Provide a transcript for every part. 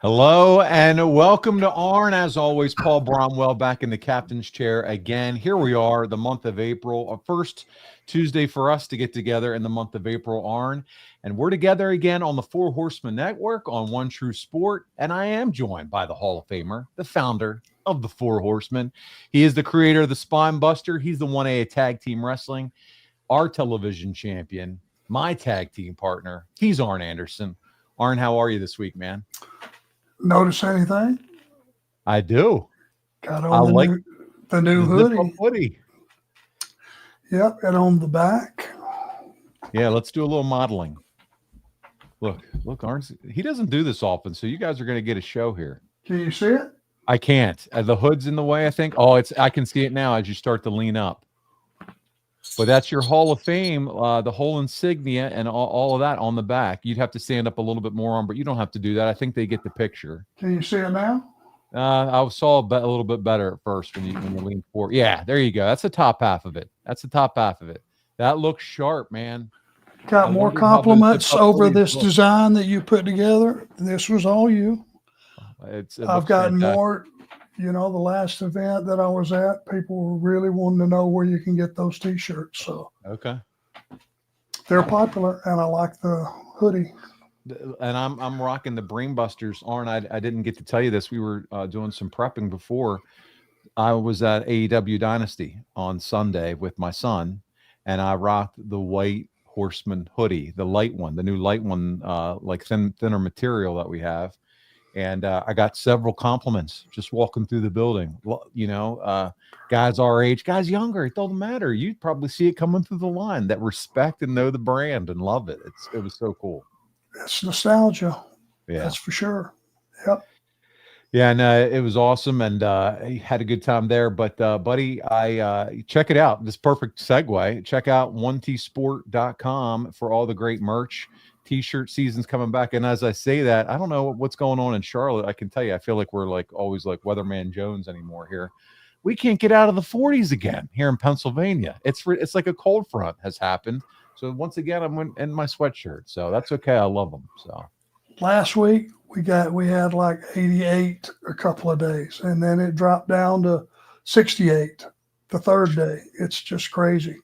Hello and welcome to Arn. As always, Paul Bromwell back in the captain's chair again. Here we are, the month of April, a first Tuesday for us to get together in the month of April, Arn. And we're together again on the Four Horseman Network on One True Sport. And I am joined by the Hall of Famer, the founder of the Four Horsemen. He is the creator of the Spine Buster. He's the 1A Tag Team Wrestling, our television champion, my tag team partner. He's Arn Anderson. Arn, how are you this week, man? Notice anything? I do. Got on the new hoodie. Yep, and on the back. Yeah, let's do a little modeling. Look, Arn, he doesn't do this often, so you guys are going to get a show here. Can you see it? I can't. The hood's in the way, I think. Oh, I can see it now as you start to lean up. But that's your Hall of Fame, the whole insignia and all of that on the back. You'd have to stand up a little bit more on, but you don't have to do that. I think they get the picture. Can you see it now? I saw a little bit better at first when you lean forward. Yeah, there you go. That's the top half of it. That looks sharp, man. Got more compliments over this design that you put together. This was all you. I've gotten more. You know, the last event that I was at, people were really wanting to know where you can get those T-shirts. So okay, they're popular, and I like the hoodie. And I'm rocking the Brain Busters. Arn, I didn't get to tell you this. We were doing some prepping before. I was at AEW Dynasty on Sunday with my son, and I rocked the white Horseman hoodie, the light one, the new light one, like thinner material that we have. And I got several compliments just walking through the building. You know, guys our age, guys younger, it doesn't matter. You'd probably see it coming through the line that respect and know the brand and love it. It was so cool. It's nostalgia. Yeah, that's for sure. Yep. Yeah, and it was awesome, and he had a good time there. But, buddy, I check it out. This perfect segue. Check out 1tsport.com for all the great merch. T-shirt season's coming back, and as I say that, I don't know what's going on in Charlotte. I can tell you, I feel like we're always like Weatherman Jones anymore here. We can't get out of the 40s again here in Pennsylvania. It's like a cold front has happened. So once again, I'm in my sweatshirt. So that's okay. I love them. So last week we had like 88 a couple of days, and then it dropped down to 68 the third day. It's just crazy.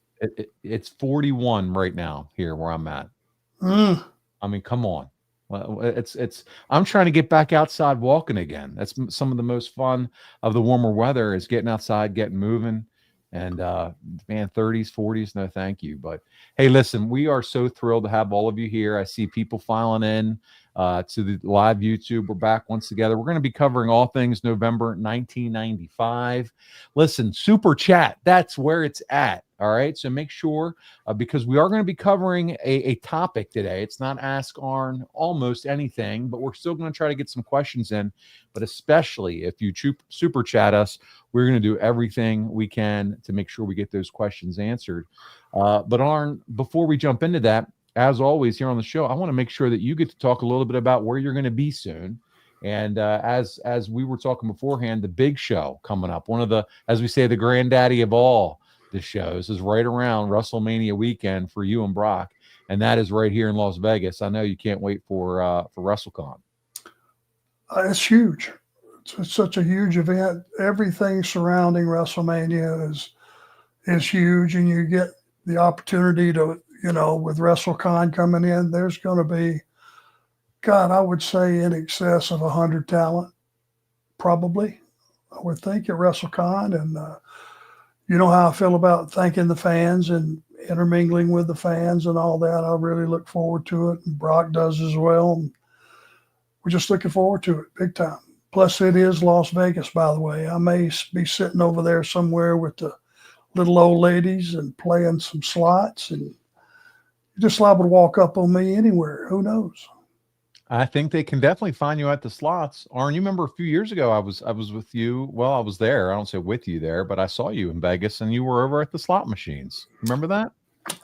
It's 41 right now here where I'm at. I mean, come on. Well, I'm trying to get back outside walking again. That's some of the most fun of the warmer weather is getting outside, getting moving. And man, 30s, 40s, no thank you. But hey, listen, we are so thrilled to have all of you here. I see people filing in to the live YouTube. We're back once together. We're going to be covering all things November 1995. Listen, Super Chat, that's where it's at. All right, so make sure, because we are going to be covering a topic today. It's not Ask Arn almost anything, but we're still going to try to get some questions in. But especially if you super chat us, we're going to do everything we can to make sure we get those questions answered. But Arn, before we jump into that, as always here on the show, I want to make sure that you get to talk a little bit about where you're going to be soon. And as we were talking beforehand, the big show coming up, one of the, as we say, the granddaddy of all the shows is right around WrestleMania weekend for you and Brock, and that is right here in Las Vegas. I know you can't wait for WrestleCon. It's huge. It's such a huge event. Everything surrounding WrestleMania is huge, and you get the opportunity to, you know, with WrestleCon coming in, there's going to be, God, I would say in excess of 100 talent, probably, I would think, at WrestleCon. And you know how I feel about thanking the fans and intermingling with the fans and all that. I really look forward to it, and Brock does as well. And we're just looking forward to it big time. Plus, it is Las Vegas, by the way. I may be sitting over there somewhere with the little old ladies and playing some slots, and you're just liable to walk up on me anywhere. Who knows? I think they can definitely find you at the slots. Arn, you remember a few years ago, I was with you. Well, I was there. I don't say with you there, but I saw you in Vegas, and you were over at the slot machines. Remember that?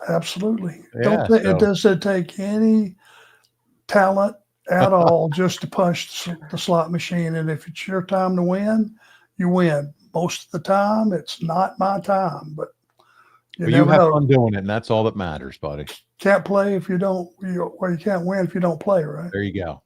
Absolutely. Yeah, It doesn't take any talent at all just to punch the slot machine. And if it's your time to win, you win. Most of the time, it's not my time, but you have fun doing it, and that's all that matters, buddy. Can't play if you don't, you can't win if you don't play, right? There you go.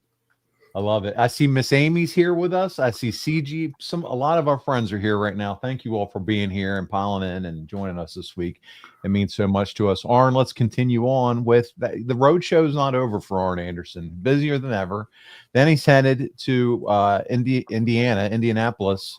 I love it. I see Miss Amy's here with us. I see CG. A lot of our friends are here right now. Thank you all for being here and piling in and joining us this week. It means so much to us. Arn, let's continue on with the road show is not over for Arn Anderson. Busier than ever. Then he's headed to Indianapolis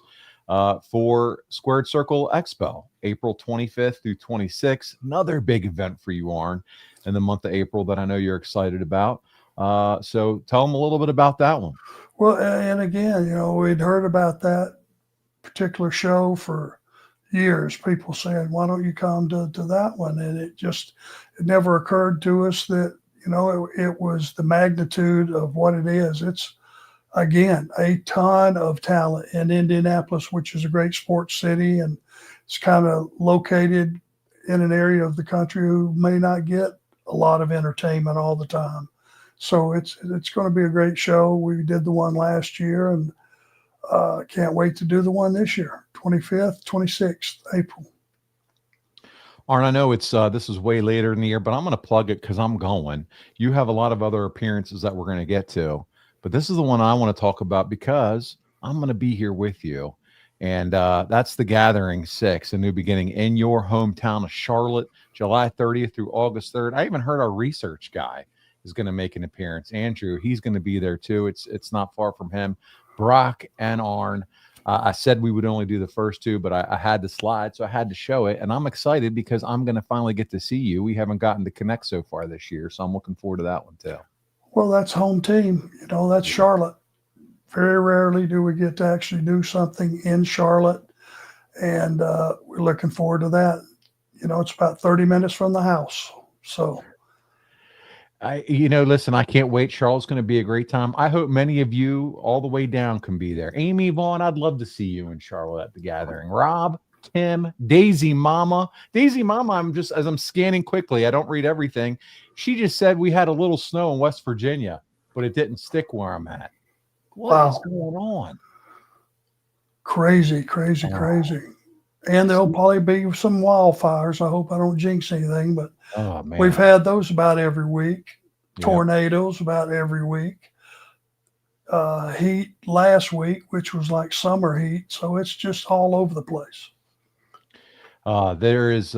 for Squared Circle Expo, April 25th through 26th. Another big event for you, Arn, in the month of April that I know you're excited about. So tell them a little bit about that one. Well, and again, we'd heard about that particular show for years. People saying, why don't you come to that one? And it never occurred to us that, it was the magnitude of what it is. It's, again, a ton of talent in Indianapolis, which is a great sports city. And it's kind of located in an area of the country who may not get a lot of entertainment all the time. So it's going to be a great show. We did the one last year, and can't wait to do the one this year, 25th, 26th April. Arn, I know it's this is way later in the year, but I'm going to plug it because I'm going. You have a lot of other appearances that we're going to get to, but this is the one I want to talk about because I'm going to be here with you. And that's the Gathering 6, a new beginning in your hometown of Charlotte, July 30th through August 3rd. I even heard our research guy is going to make an appearance. Andrew, he's going to be there too. It's not far from him. Brock and Arn. I said we would only do the first two, but I had the slide, so I had to show it. And I'm excited because I'm going to finally get to see you. We haven't gotten to connect so far this year, so I'm looking forward to that one too. Well, that's home team. That's Charlotte. Very rarely do we get to actually do something in Charlotte, and we're looking forward to that. It's about 30 minutes from the house, so. Listen, I can't wait. Charlotte's going to be a great time. I hope many of you all the way down can be there. Amy Vaughn, I'd love to see you in Charlotte at the Gathering. Rob, Tim, Daisy Mama. Daisy Mama, as I'm scanning quickly, I don't read everything. She just said we had a little snow in West Virginia, but it didn't stick where I'm at. What is going on? Crazy. And there'll probably be some wildfires. I hope I don't jinx anything, but we've had those about every week. Yeah. Tornadoes about every week. Heat last week, which was like summer heat. So it's just all over the place. It's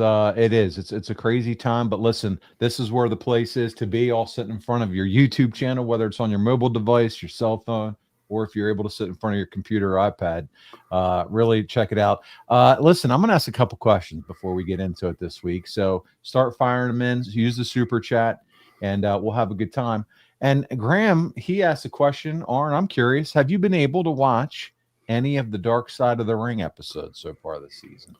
a crazy time, but listen, this is where the place is to be, all sitting in front of your YouTube channel, whether it's on your mobile device, your cell phone, or if you're able to sit in front of your computer or iPad. Really check it out. Listen, I'm going to ask a couple questions before we get into it this week. So start firing them in, use the super chat, and we'll have a good time. And Graham, he asked a question. Arn, I'm curious, have you been able to watch any of the Dark Side of the Ring episodes so far this season?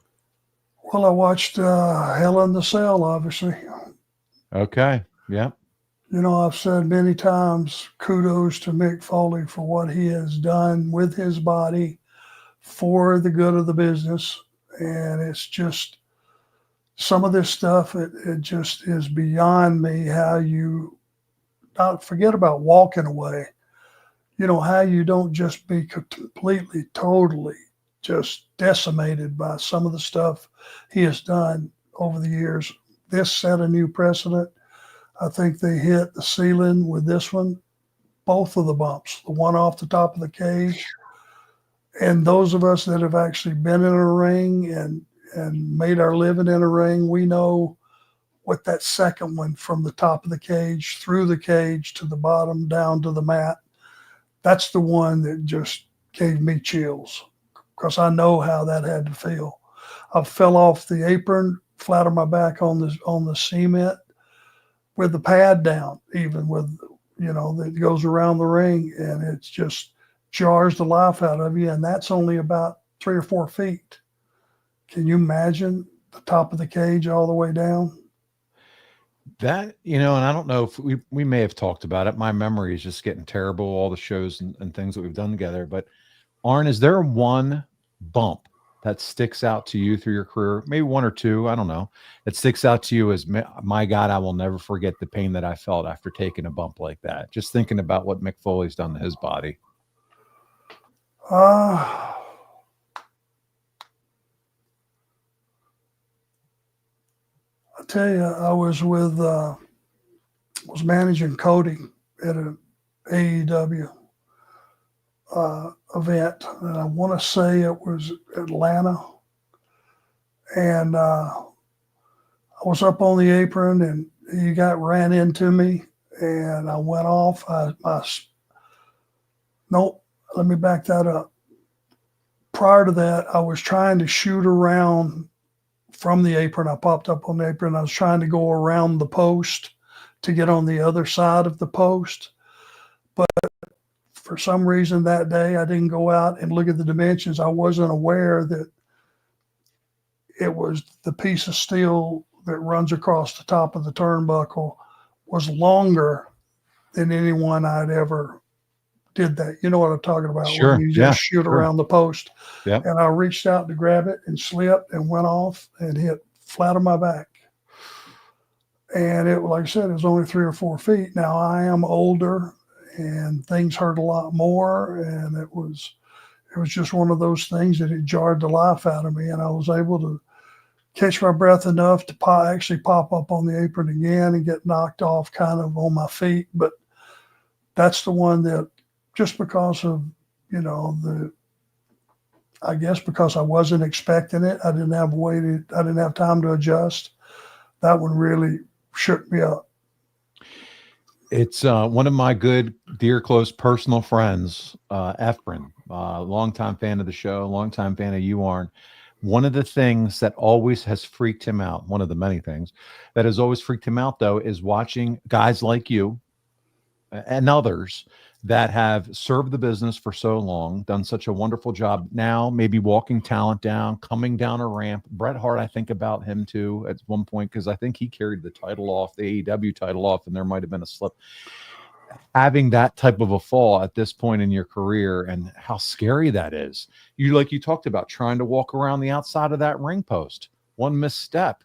Well, I watched Hell in the Cell, obviously. Okay, yeah. I've said many times, kudos to Mick Foley for what he has done with his body for the good of the business. And it's just some of this stuff, it just is beyond me how you not forget about walking away. How you don't just be completely, totally just decimated by some of the stuff he has done over the years. This set a new precedent. I think they hit the ceiling with this one, both of the bumps, the one off the top of the cage. And those of us that have actually been in a ring and made our living in a ring, we know what that second one from the top of the cage, through the cage to the bottom, down to the mat, that's the one that just gave me chills because I know how that had to feel. I fell off the apron, flat on my back on the cement, with the pad down, even with, that goes around the ring, and it just jars the life out of you. And that's only about 3 or 4 feet. Can you imagine the top of the cage all the way down? That, and I don't know if we may have talked about it. My memory is just getting terrible, all the shows and things that we've done together. But Arn, is there one bump that sticks out to you through your career, maybe 1 or 2, I don't know, that sticks out to you as, my God, I will never forget the pain that I felt after taking a bump like that? Just thinking about what Mick Foley's done to his body. I tell you, I was managing Cody at an AEW, event, and I want to say it was Atlanta. And I was up on the apron, and he ran into me, and I went off. Nope, let me back that up. Prior to that, I was trying to shoot around from the apron. I popped up on the apron. I was trying to go around the post to get on the other side of the post. But for some reason that day, I didn't go out and look at the dimensions. I wasn't aware that it was the piece of steel that runs across the top of the turnbuckle was longer than anyone I'd ever did that. You know what I'm talking about? Sure. When you just shoot around the post. Yep. And I reached out to grab it and slipped and went off and hit flat on my back. And it, like I said, it was only 3 or 4 feet. Now I am older and things hurt a lot more. And it was just one of those things that it jarred the life out of me. And I was able to catch my breath enough to actually pop up on the apron again and get knocked off kind of on my feet. But that's the one that, just because of, I guess because I wasn't expecting it, I didn't have time to adjust. That one really shook me up. It's one of my good, dear, close personal friends, Efren, longtime fan of the show, longtime fan of you, Arn. One of the things that always has freaked him out, one of the many things that has always freaked him out, though, is watching guys like you and others that have served the business for so long, done such a wonderful job, now maybe walking talent down, coming down a ramp. Bret Hart, I think about him too at one point, because I think he carried the title off, the AEW title off, and there might have been a slip. Having that type of a fall at this point in your career, and how scary that is. You talked about trying to walk around the outside of that ring post. One misstep.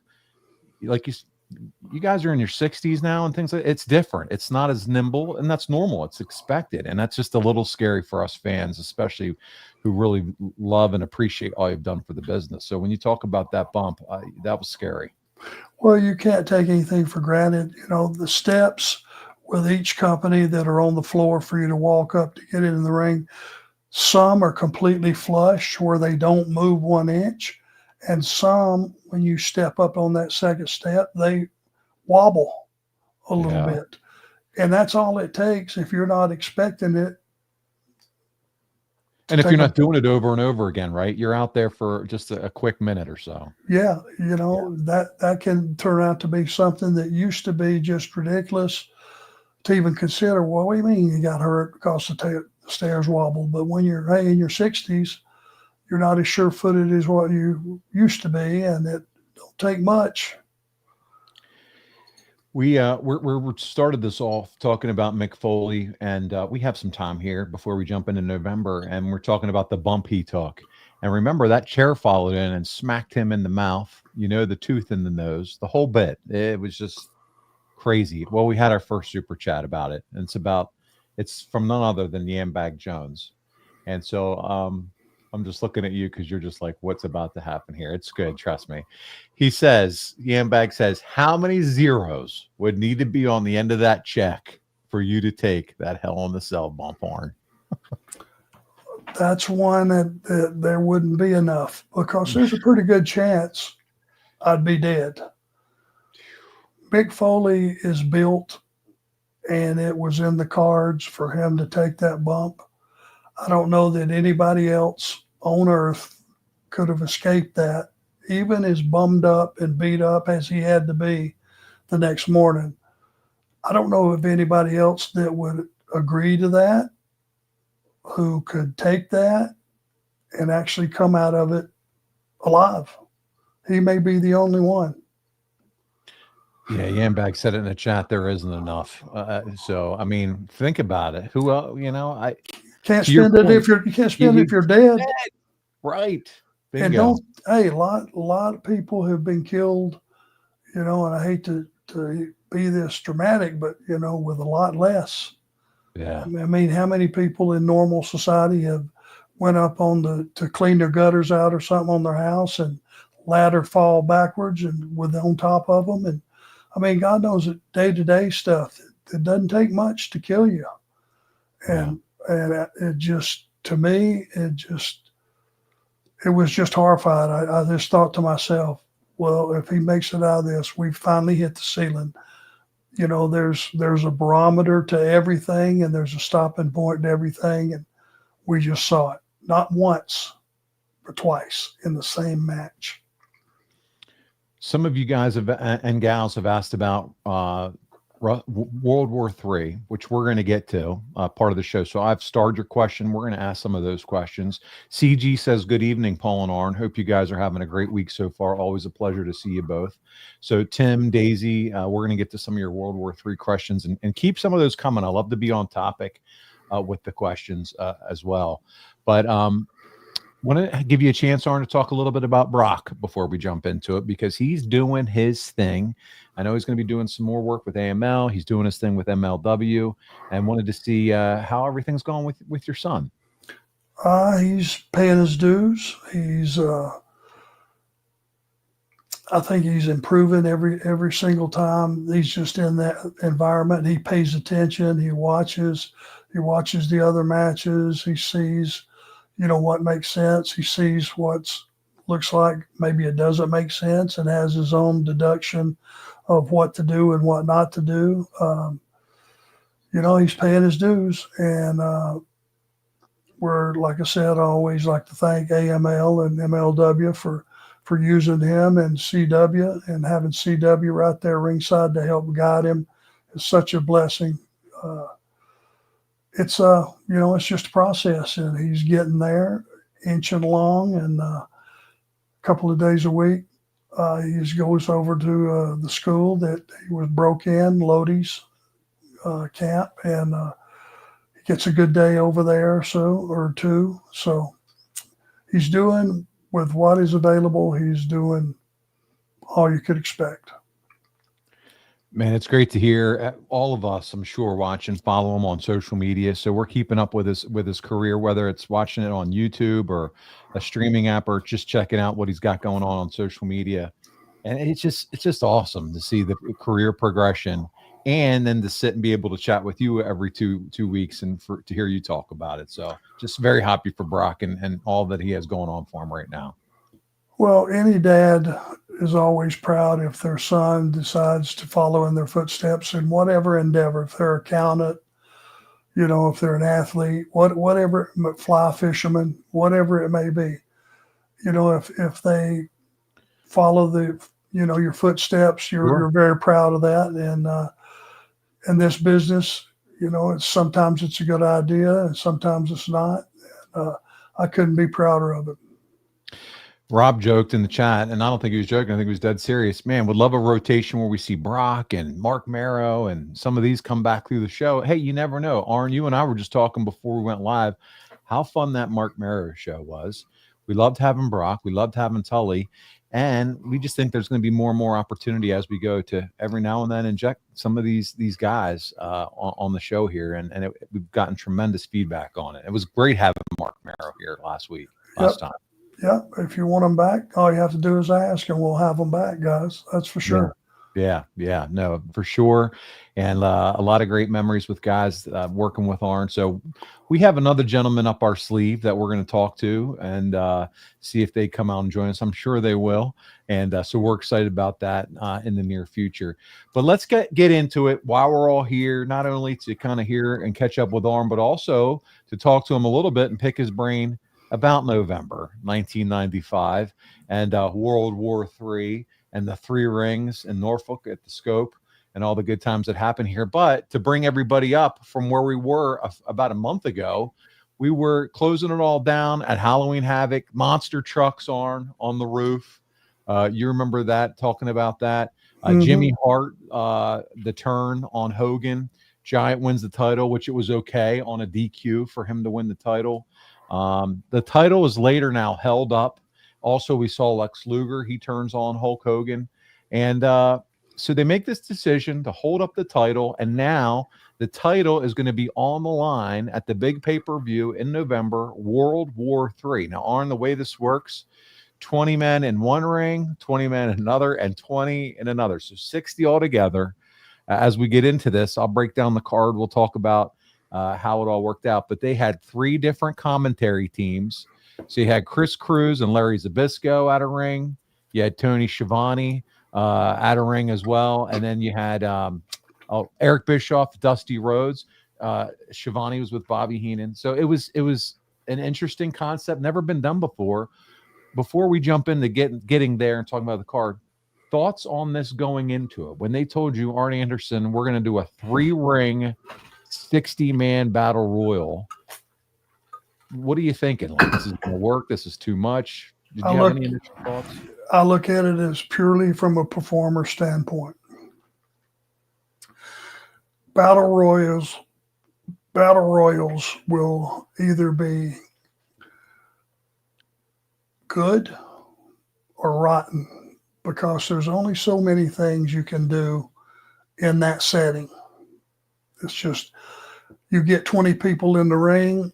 You guys are in your 60s now and things like that. It's different. It's not as nimble, and that's normal. It's expected. And that's just a little scary for us fans, especially who really love and appreciate all you've done for the business. So when you talk about that bump, that was scary. Well, you can't take anything for granted. The steps with each company that are on the floor for you to walk up to get in the ring, some are completely flush where they don't move 1 inch. And some, when you step up on that second step, they wobble a little bit. And that's all it takes if you're not expecting it. And if you're not doing it over and over again, right? You're out there for just a quick minute or so. Yeah. That can turn out to be something that used to be just ridiculous to even consider. Well, what do you mean you got hurt because the stairs wobbled? But when you're in your 60s, you're not as sure-footed as what you used to be, and it don't take much. We started this off talking about Mick Foley, and we have some time here before we jump into November, and we're talking about the bump he took. And remember, that chair followed in and smacked him in the mouth, the tooth in the nose, the whole bit. It was just crazy. Well, we had our first super chat about it, and it's from none other than Yambag Jones. And so I'm just looking at you because you're just like, what's about to happen here? It's good. Trust me. He says, Yambag says, how many zeros would need to be on the end of that check for you to take that Hell in the Cell bump, Arn? That's one that there wouldn't be enough, because there's a pretty good chance I'd be dead. Mick Foley is built, and it was in the cards for him to take that bump. I don't know that anybody else on earth could have escaped that, even as bummed up and beat up as he had to be the next morning. I don't know if anybody else that would agree to that, who could take that and actually come out of it alive. He may be the only one. Yeah, Yambag said it in the chat. There isn't enough. So, I mean, think about it. Who else? Can't spend it if you're dead. Right. Bingo. And a lot of people have been killed, and I hate to be this dramatic, but with a lot less. Yeah. I mean, how many people in normal society have went up to clean their gutters out or something on their house, and ladder fall backwards and on top of them? And I mean, God knows it, day-to-day stuff. It doesn't take much to kill you. And it just, to me, it was just horrified. I just thought to myself, well, if he makes it out of this, we finally hit the ceiling. You know, there's a barometer to everything, and there's a stopping point to everything, and we just saw it not once, but twice in the same match. Some of you guys and gals have asked about World War III, which we're going to get to part of the show. So I've starred your question. We're going to ask some of those questions. CG says, good evening, Paul and Arn. Hope you guys are having a great week so far. Always a pleasure to see you both. So Tim, Daisy, we're going to get to some of your World War III questions and keep some of those coming. I love to be on topic with the questions as well. But want to give you a chance, Arn, to talk a little bit about Brock before we jump into it, because he's doing his thing. I know he's going to be doing some more work with AML. He's doing his thing with MLW, and wanted to see how everything's going with your son. He's paying his dues. He's, I think he's improving every single time. He's just in that environment. He pays attention. He watches the other matches. He sees, what makes sense. He sees looks like maybe it doesn't make sense, and has his own deduction of what to do and what not to do. He's paying his dues, and we're, like I said, I always like to thank AML and MLW for using him, and CW, and having CW right there ringside to help guide him is such a blessing. It's just a process, and he's getting there, inching along, and a couple of days a week, he just goes over to the school that he was broke in, Lodi's camp, and he gets a good day over there or two. So he's doing with what is available. He's doing all you could expect. Man, it's great to hear. All of us, I'm sure, watch and follow him on social media. So we're keeping up with his career, whether it's watching it on YouTube or a streaming app, or just checking out what he's got going on social media. And it's just awesome to see the career progression, and then to sit and be able to chat with you every two weeks and to hear you talk about it. So just very happy for Brock and all that he has going on for him right now. Well, any dad is always proud if their son decides to follow in their footsteps in whatever endeavor. If they're an accountant, if they're an athlete, whatever, fly fisherman, whatever it may be, if they follow your footsteps, you're very proud of that. And in this business, sometimes it's a good idea and sometimes it's not. I couldn't be prouder of it. Rob joked in the chat, and I don't think he was joking. I think he was dead serious. Man, would love a rotation where we see Brock and Mark Marrow and some of these come back through the show. Hey, you never know. Arn, you and I were just talking before we went live how fun that Mark Marrow show was. We loved having Brock. We loved having Tully. And we just think there's going to be more and more opportunity as we go to every now and then inject some of these guys on the show here. And we've gotten tremendous feedback on it. It was great having Mark Marrow here last time. Yeah, if you want them back, all you have to do is ask, and we'll have them back, guys. That's for sure. Yeah, no, for sure. And a lot of great memories with guys working with Arn. So we have another gentleman up our sleeve that we're going to talk to and see if they come out and join us. I'm sure they will. And so we're excited about that in the near future. But let's get into it while we're all here, not only to kind of hear and catch up with Arn, but also to talk to him a little bit and pick his brain about November 1995 and World War III and the 3 rings in Norfolk at the Scope and all the good times that happened here. But to bring everybody up from where we were about a month ago, we were closing it all down at Halloween Havoc, monster trucks on the roof. You remember that, talking about that. Jimmy Hart, the turn on Hogan. Giant wins the title, which it was okay on a DQ for him to win the title. The title is later now held up. Also, we saw Lex Luger. He turns on Hulk Hogan. And so they make this decision to hold up the title. And now the title is going to be on the line at the big pay-per-view in November, World War III. Now, Arn, the way this works, 20 men in one ring, 20 men in another, and 20 in another. So 60 altogether. As we get into this, I'll break down the card. We'll talk about how it all worked out. But they had 3 different commentary teams. So you had Chris Cruz and Larry Zbyszko out of ring. You had Tony Schiavone out of ring as well. And then you had Eric Bischoff, Dusty Rhodes. Schiavone was with Bobby Heenan. So it was an interesting concept, never been done before. Before we jump into getting there and talking about the card, thoughts on this going into it? When they told you, Arn Anderson, we're going to do a 3-ring 60-man battle royal, what are you thinking? Like, this is going to work? This is too much? Did you have any initial thoughts? I look at it as purely from a performer standpoint. Battle royals will either be good or rotten, because there's only so many things you can do in that setting. It's just, you get 20 people in the ring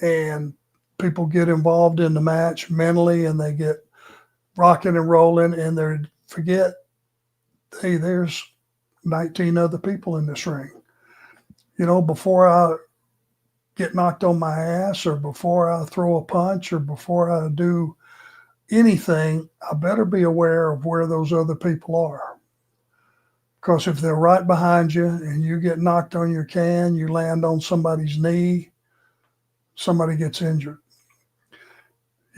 and people get involved in the match mentally, and they get rocking and rolling, and they forget, hey, there's 19 other people in this ring. You know, before I get knocked on my ass, or before I throw a punch, or before I do anything, I better be aware of where those other people are. Because if they're right behind you and you get knocked on your can, you land on somebody's knee, somebody gets injured.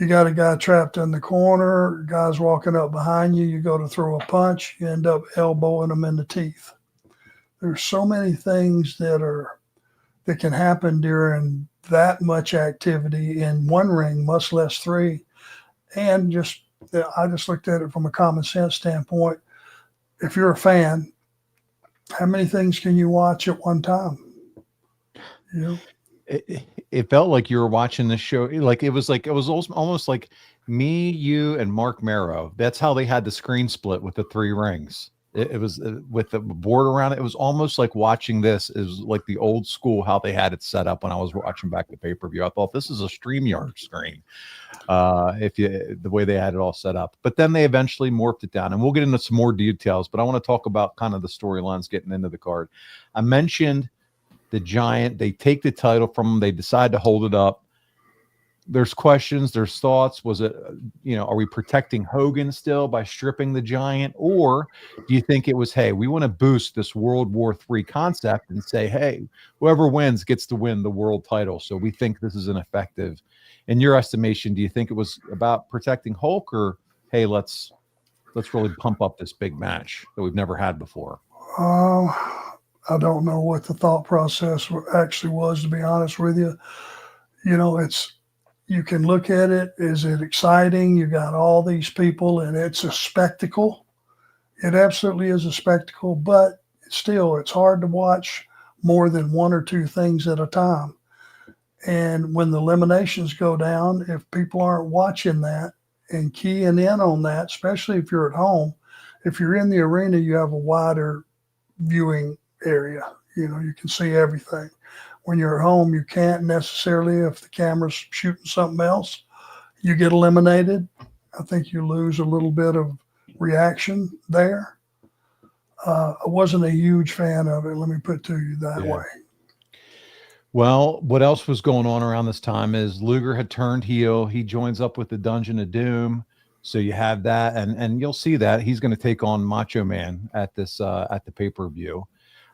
You got a guy trapped in the corner, guy's walking up behind you, you go to throw a punch, you end up elbowing them in the teeth. There's so many things that can happen during that much activity in one ring, much less 3. And I just looked at it from a common sense standpoint. If you're a fan, how many things can you watch at one time? You know? It felt like you were watching this show. Like it was almost like me, you, and Mark Marrow. That's how they had the screen split with the 3 rings. It was with the board around it. It was almost like watching this is like the old school, how they had it set up when I was watching back the pay-per-view. I thought this is a StreamYard screen. The way they had it all set up, but then they eventually morphed it down, and we'll get into some more details, but I want to talk about kind of the storylines getting into the card. I mentioned the Giant, they take the title from him, they decide to hold it up. There's questions, there's thoughts. Was it, are we protecting Hogan still by stripping the Giant? Or do you think it was, hey, we want to boost this World War III concept and say, hey, whoever wins gets to win the world title. So we think this is an effective. In your estimation, do you think it was about protecting Hulk, or, hey, let's really pump up this big match that we've never had before? I don't know what the thought process actually was, to be honest with you. You can look at it. Is it exciting? You got all these people, and it's a spectacle. It absolutely is a spectacle, but still, it's hard to watch more than 1 or 2 things at a time. And when the eliminations go down, if people aren't watching that and keying in on that, especially if you're at home, if you're in the arena, you have a wider viewing area. You can see everything. When you're at home, you can't necessarily. If the camera's shooting something else, you get eliminated. I think you lose a little bit of reaction there. I wasn't a huge fan of it. Let me put it to you that way. Well, what else was going on around this time is Luger had turned heel. He joins up with the Dungeon of Doom. So you have that, and you'll see that he's going to take on Macho Man at this at the pay-per-view.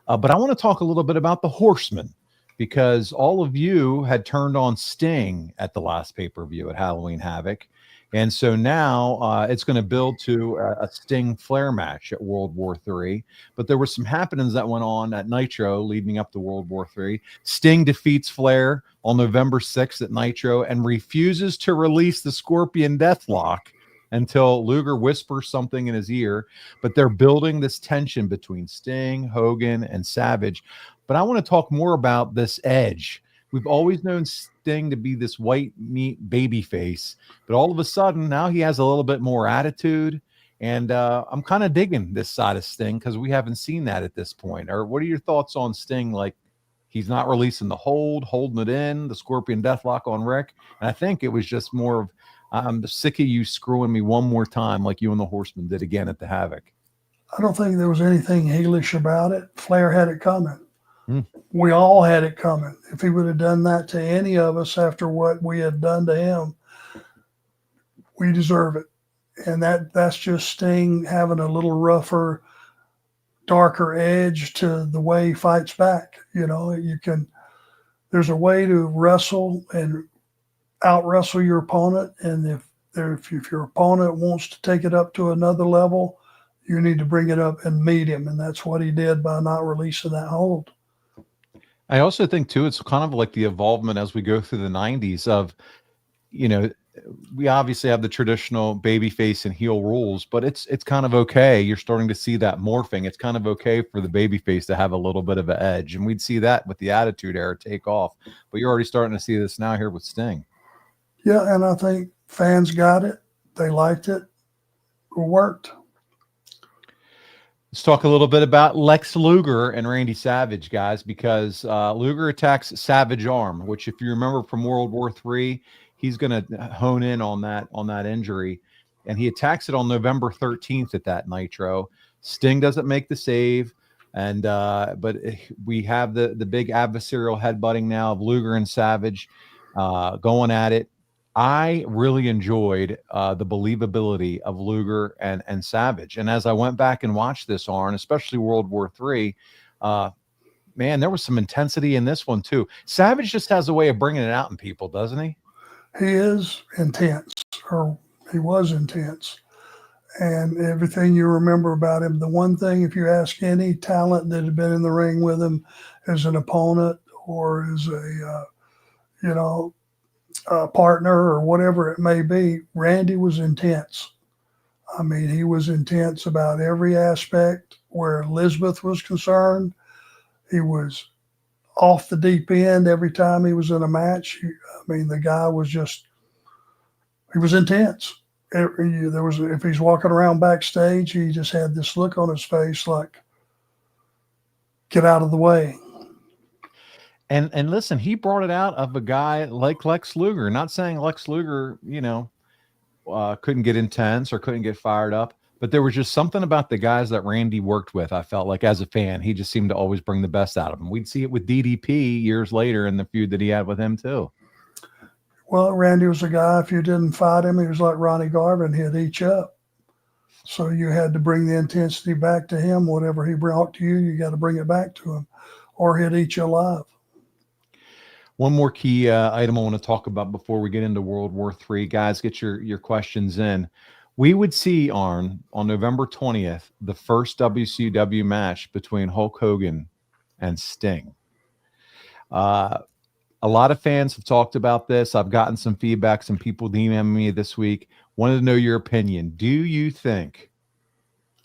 But I want to talk a little bit about the Horsemen, because all of you had turned on Sting at the last pay-per-view at Halloween Havoc. And so now it's going to build to a Sting Flair match at World War III. But there were some happenings that went on at Nitro leading up to World War III. Sting defeats Flair on November 6th at Nitro and refuses to release the Scorpion Deathlock until Luger whispers something in his ear. But they're building this tension between Sting, Hogan, and Savage. But I want to talk more about this edge. We've always known Sting to be this white meat baby face, but all of a sudden now he has a little bit more attitude. And I'm kind of digging this side of Sting because we haven't seen that at this point. Or what are your thoughts on Sting? Like, he's not releasing the hold, holding it in, the Scorpion Deathlock on Rick. And I think it was just more of, I'm sick of you screwing me one more time like you and the Horsemen did again at the Havoc. I don't think there was anything heelish about it. Flair had it coming. We all had it coming. If he would have done that to any of us after what we had done to him, we deserve it. And that's just Sting having a little rougher, darker edge to the way he fights back. There's a way to wrestle and out wrestle your opponent. And if your opponent wants to take it up to another level, you need to bring it up and meet him. And that's what he did by not releasing that hold. I also think too, it's kind of like the evolvement as we go through the 90s of, we obviously have the traditional babyface and heel rules, but it's kind of okay. You're starting to see that morphing. It's kind of okay for the babyface to have a little bit of an edge. And we'd see that with the Attitude Era take off. But you're already starting to see this now here with Sting. Yeah, and I think fans got it. They liked it. It worked. Let's talk a little bit about Lex Luger and Randy Savage, guys, because Luger attacks Savage arm, which if you remember from World War III, he's going to hone in on that injury. And he attacks it on November 13th at that Nitro. Sting doesn't make the save. And but we have the big adversarial headbutting now of Luger and Savage going at it. I really enjoyed the believability of Luger and Savage. And as I went back and watched this, Arn, especially World War III, man, there was some intensity in this one too. Savage just has a way of bringing it out in people, doesn't he? He is intense, or he was intense. And everything you remember about him, the one thing, if you ask any talent that had been in the ring with him as an opponent or as a partner or whatever it may be, Randy was intense. I mean, he was intense about every aspect. Where Elizabeth was concerned, he was off the deep end every time he was in a match. The guy was he was intense. If he's walking around backstage, he just had this look on his face like, get out of the way. And listen, he brought it out of a guy like Lex Luger. Not saying Lex Luger, couldn't get intense or couldn't get fired up, but there was just something about the guys that Randy worked with. I felt like as a fan, he just seemed to always bring the best out of them. We'd see it with DDP years later in the feud that he had with him too. Well, Randy was a guy, if you didn't fight him, he was like Ronnie Garvin, he'd eat you up. So you had to bring the intensity back to him. Whatever he brought to you, you got to bring it back to him, or he'd eat you alive. One more key item I want to talk about before we get into World War III. Guys, get your questions in. We would see, Arn, on November 20th, the first WCW match between Hulk Hogan and Sting. A lot of fans have talked about this. I've gotten some feedback, some people DMing me this week. Wanted to know your opinion. Do you think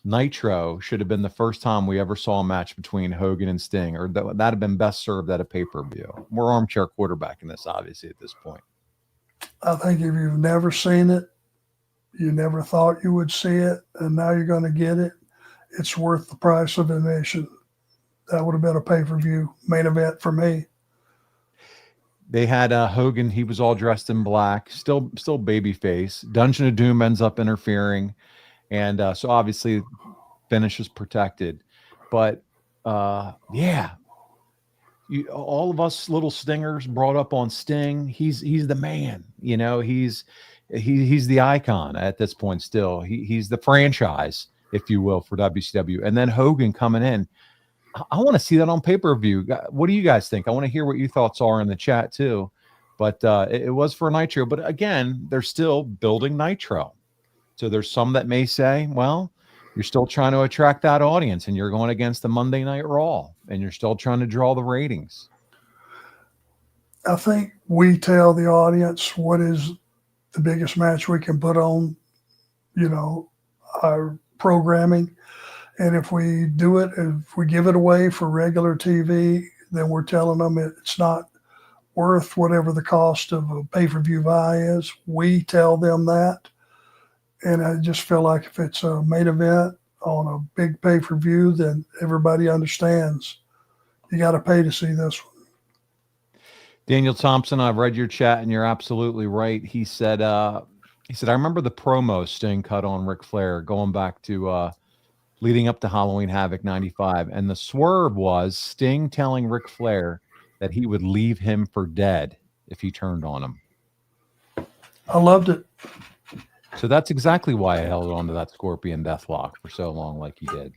Nitro should have been the first time we ever saw a match between Hogan and Sting, or that'd have been best served at a pay-per-view? We're armchair quarterbacking this, obviously, at this point. I think if you've never seen it, you never thought you would see it, and now you're going to get it, it's worth the price of admission. That would have been a pay-per-view main event for me. They had Hogan. He was all dressed in black, still babyface. Dungeon of Doom ends up interfering. And so obviously finish is protected. But all of us little stingers brought up on Sting. He's the man, he's the icon at this point still. He's the franchise, if you will, for WCW. And then Hogan coming in. I want to see that on pay-per-view. What do you guys think? I want to hear what your thoughts are in the chat too. But it was for Nitro. But again, they're still building Nitro. So there's some that may say, well, you're still trying to attract that audience and you're going against the Monday Night Raw and you're still trying to draw the ratings. I think we tell the audience what is the biggest match we can put on, our programming. And if we do it, if we give it away for regular TV, then we're telling them it's not worth whatever the cost of a pay-per-view buy is. We tell them that. And I just feel like if it's a main event on a big pay-per-view, then everybody understands you got to pay to see this one. Daniel Thompson, I've read your chat and you're absolutely right. He said, I remember the promo Sting cut on Ric Flair going back to leading up to Halloween Havoc 95. And the swerve was Sting telling Ric Flair that he would leave him for dead if he turned on him. I loved it. So that's exactly why I held on to that Scorpion Deathlock for so long like he did.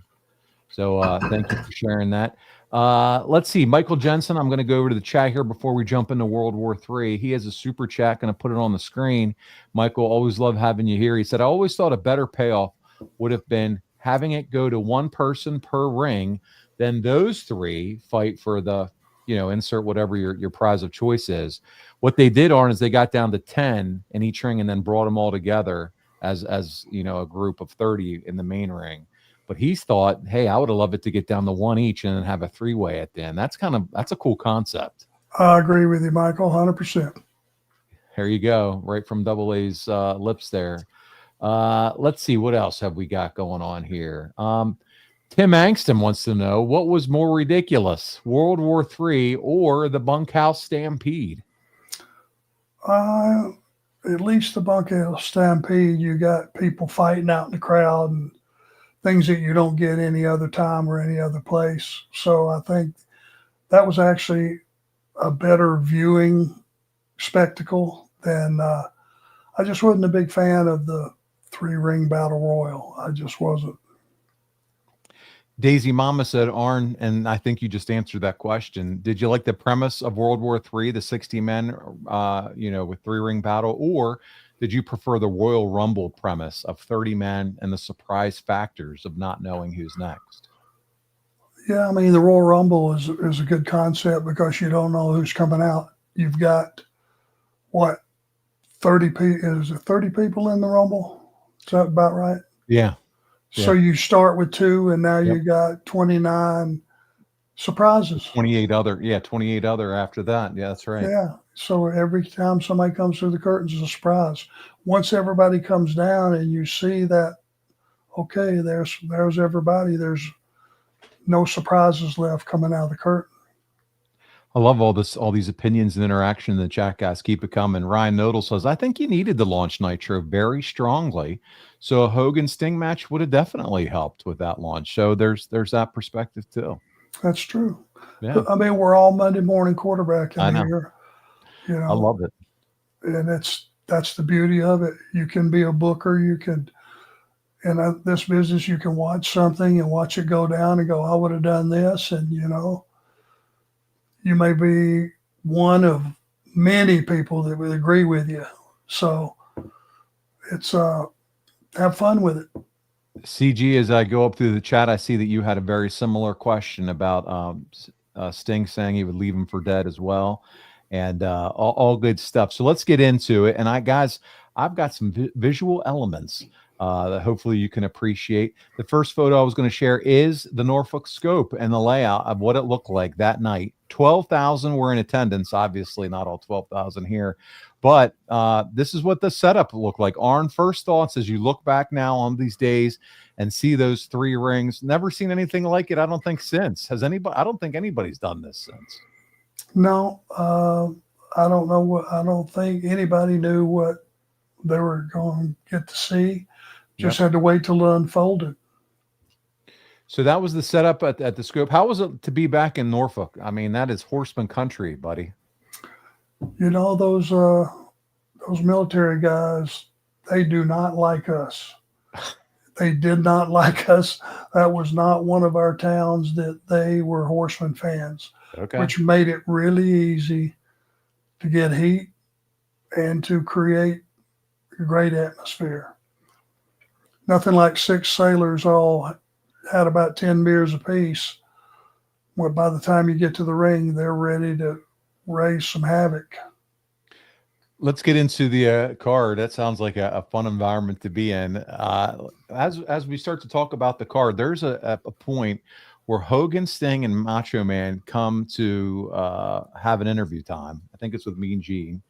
So thank you for sharing that. Let's see. Michael Jensen, I'm going to go over to the chat here before we jump into World War III. He has a super chat. Going to put it on the screen. Michael, always love having you here. He said, I always thought a better payoff would have been having it go to one person per ring. Then those three fight for the, insert whatever your prize of choice is. What they did, Arn, is they got down to 10 in each ring and then brought them all together as a group of 30 in the main ring. But he's thought, hey, I would have loved it to get down to one each and then have a three-way at the end. That's a cool concept. I agree with you, Michael, 100%. There you go, right from Double A's lips there. Let's see, what else have we got going on here? Tim Angston wants to know, what was more ridiculous, World War III or the Bunkhouse Stampede? At least the Bunkhouse Stampede, you got people fighting out in the crowd and things that you don't get any other time or any other place. So I think that was actually a better viewing spectacle than I just wasn't a big fan of the 3-ring battle royal. I just wasn't. Daisy Mama said, Arn, and I think you just answered that question. Did you like the premise of World War III, the 60 men, with 3-ring battle, or did you prefer the Royal Rumble premise of 30 men and the surprise factors of not knowing who's next? Yeah, I mean, the Royal Rumble is a good concept because you don't know who's coming out. You've got, 30 people? Is it 30 people in the Rumble? Is that about right? Yeah. So you start with 2, and now you got 29 surprises. 28 other after that. Yeah, that's right. Yeah. So every time somebody comes through the curtains is a surprise. Once everybody comes down and you see that, okay, there's everybody. There's no surprises left coming out of the curtain. I love all these opinions and interaction in the chat, guys. Keep it coming. Ryan Nodal says, I think you needed to launch Nitro very strongly. So a Hogan Sting match would have definitely helped with that launch. So there's that perspective too. That's true. Yeah. I mean, we're all Monday morning quarterbacking here. I love it. And that's the beauty of it. You can be a booker. You can, in this business, you can watch something and watch it go down and go, I would have done this. And, you may be one of many people that would agree with you. So it's have fun with it. CG, as I go up through the chat, I see that you had a very similar question about Sting saying he would leave him for dead as well. And all good stuff. So let's get into it. And I've got some visual elements that hopefully you can appreciate. The first photo I was going to share is the Norfolk scope and the layout of what it looked like that night. 12,000 were in attendance, obviously not all 12,000 here, but this is what the setup looked like. Arn, first thoughts as you look back now on these days and see those 3 rings. Never seen anything like it, I don't think, since. Has anybody? I don't think anybody's done this since. No, I don't know I don't think anybody knew what they were going to get to see. Just had to wait till it unfolded. So that was the setup at the scope. How was it to be back in Norfolk? I mean, that is Horseman country, buddy. Those military guys, they do not like us. They did not like us. That was not one of our towns that they were Horseman fans, which made it really easy to get heat and to create a great atmosphere. Nothing like 6 sailors all had about 10 beers apiece. Well, by the time you get to the ring, they're ready to raise some havoc. Let's get into the card. That sounds like a fun environment to be in. As we start to talk about the card, there's a point where Hogan, Sting, and Macho Man come to have an interview time. I think it's with Mean Gene.